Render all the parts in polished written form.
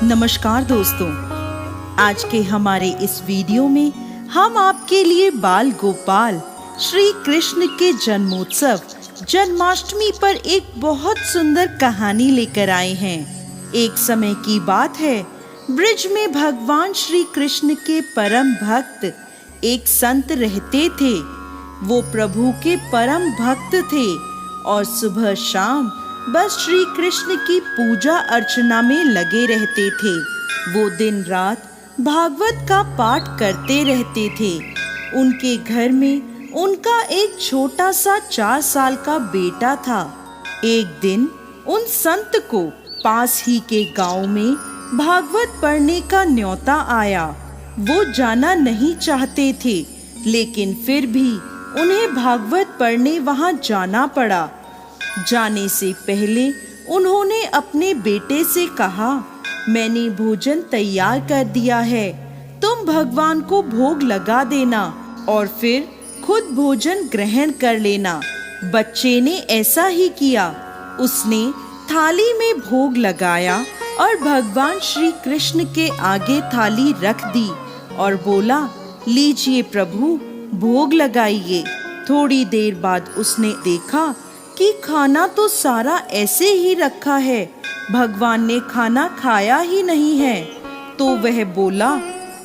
नमस्कार दोस्तों, आज के हमारे इस वीडियो में हम आपके लिए बाल गोपाल श्री कृष्ण के जन्मोत्सव जन्माष्टमी पर एक बहुत सुंदर कहानी लेकर आए हैं। एक समय की बात है, ब्रिज में भगवान श्री कृष्ण के परम भक्त एक संत रहते थे। वो प्रभु के परम भक्त थे और सुबह शाम बस श्री कृष्ण की पूजा अर्चना में लगे रहते थे। वो दिन रात भागवत का पाठ करते रहते थे। उनके घर में उनका एक छोटा सा 4 साल का बेटा था। एक दिन उन संत को पास ही के गांव में भागवत पढ़ने का न्योता आया। वो जाना नहीं चाहते थे, लेकिन फिर भी उन्हें भागवत पढ़ने वहां जाना पड़ा। जाने से पहले उन्होंने अपने बेटे से कहा, मैंने भोजन तैयार कर दिया है, तुम भगवान को भोग लगा देना और फिर खुद भोजन ग्रहण कर लेना। बच्चे ने ऐसा ही किया। उसने थाली में भोग लगाया और भगवान श्री कृष्ण के आगे थाली रख दी और बोला, लीजिए प्रभु, भोग लगाइए। थोड़ी देर बाद उसने देखा कि खाना तो सारा ऐसे ही रखा है, भगवान ने खाना खाया ही नहीं है। तो वह बोला,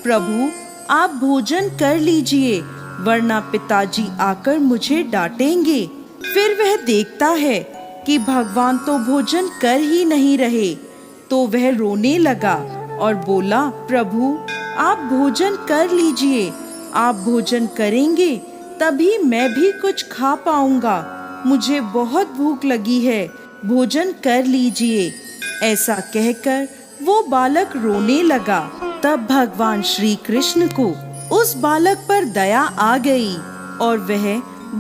प्रभु आप भोजन कर लीजिए, वरना पिताजी आकर मुझे डांटेंगे। फिर वह देखता है कि भगवान तो भोजन कर ही नहीं रहे, तो वह रोने लगा और बोला, प्रभु आप भोजन कर लीजिए, आप भोजन करेंगे तभी मैं भी कुछ खा पाऊंगा, मुझे बहुत भूख लगी है, भोजन कर लीजिए। ऐसा कहकर वो बालक रोने लगा। तब भगवान श्री कृष्ण को उस बालक पर दया आ गई और वह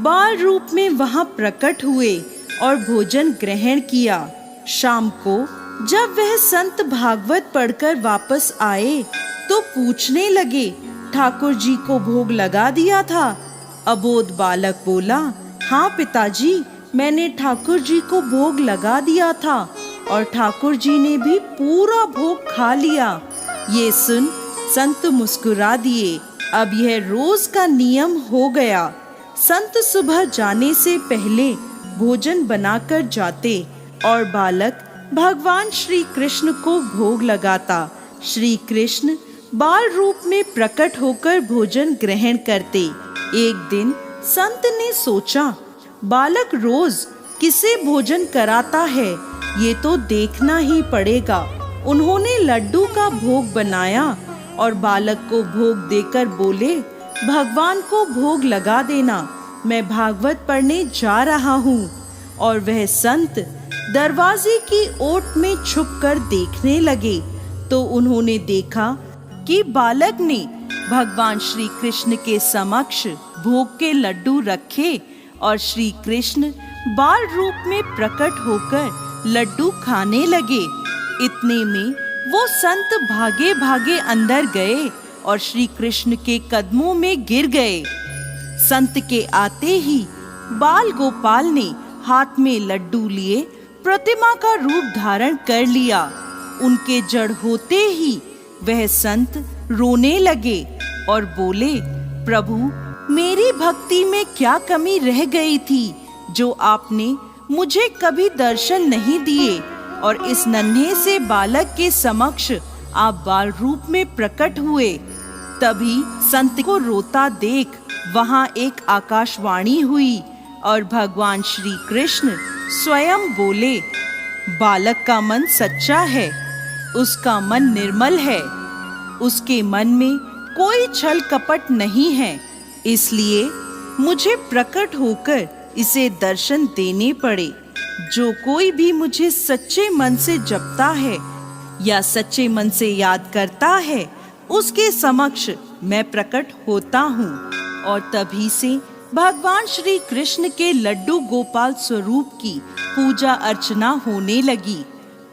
बाल रूप में वहां प्रकट हुए और भोजन ग्रहण किया। शाम को जब वह संत भागवत पढ़कर वापस आए तो पूछने लगे, ठाकुर जी को भोग लगा दिया था? अबोध बालक बोला, हाँ पिताजी, मैंने ठाकुर जी को भोग लगा दिया था और ठाकुर जी ने भी पूरा भोग खा लिया। ये सुन संत मुस्कुरा दिए। अब यह रोज का नियम हो गया। संत सुबह जाने से पहले भोजन बनाकर जाते और बालक भगवान श्री कृष्ण को भोग लगाता। श्री कृष्ण बाल रूप में प्रकट होकर भोजन ग्रहण करते। एक दिन संत ने सोचा, बालक रोज किसे भोजन कराता है, ये तो देखना ही पड़ेगा। उन्होंने लड्डू का भोग बनाया और बालक को भोग देकर बोले, भगवान को भोग लगा देना, मैं भागवत पढ़ने जा रहा हूँ। और वह संत दरवाजे की ओट में छुपकर देखने लगे तो उन्होंने देखा कि बालक ने भगवान श्री कृष्ण के समक्ष भोग के लड्डू रखे और श्री कृष्ण बाल रूप में प्रकट होकर लड्डू खाने लगे। इतने में वो संत भागे भागे अंदर गए और श्री कृष्ण के कदमों में गिर गए। संत के आते ही बाल गोपाल ने हाथ में लड्डू लिए प्रतिमा का रूप धारण कर लिया। उनके जड़ होते ही वह संत रोने लगे और बोले, प्रभु मेरी भक्ति में क्या कमी रह गई थी जो आपने मुझे कभी दर्शन नहीं दिए और इस नन्हे से बालक के समक्ष आप बाल रूप में प्रकट हुए। तभी संत को रोता देख वहां एक आकाशवाणी हुई और भगवान श्री कृष्ण स्वयं बोले, बालक का मन सच्चा है, उसका मन निर्मल है, उसके मन में कोई छल कपट नहीं है, इसलिए मुझे प्रकट होकर इसे दर्शन देने पड़े। जो कोई भी मुझे सच्चे मन से जपता है या सच्चे मन से याद करता है, उसके समक्ष मैं प्रकट होता हूँ। और तभी से भगवान श्री कृष्ण के लड्डू गोपाल स्वरूप की पूजा अर्चना होने लगी।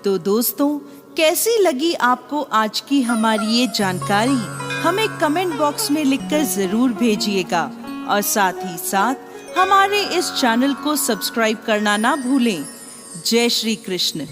तो दोस्तों, कैसी लगी आपको आज की हमारी ये जानकारी? हमें कमेंट बॉक्स में लिखकर जरूर भेजिएगा और साथ ही साथ हमारे इस चैनल को सब्सक्राइब करना ना भूलें। जय श्री कृष्ण।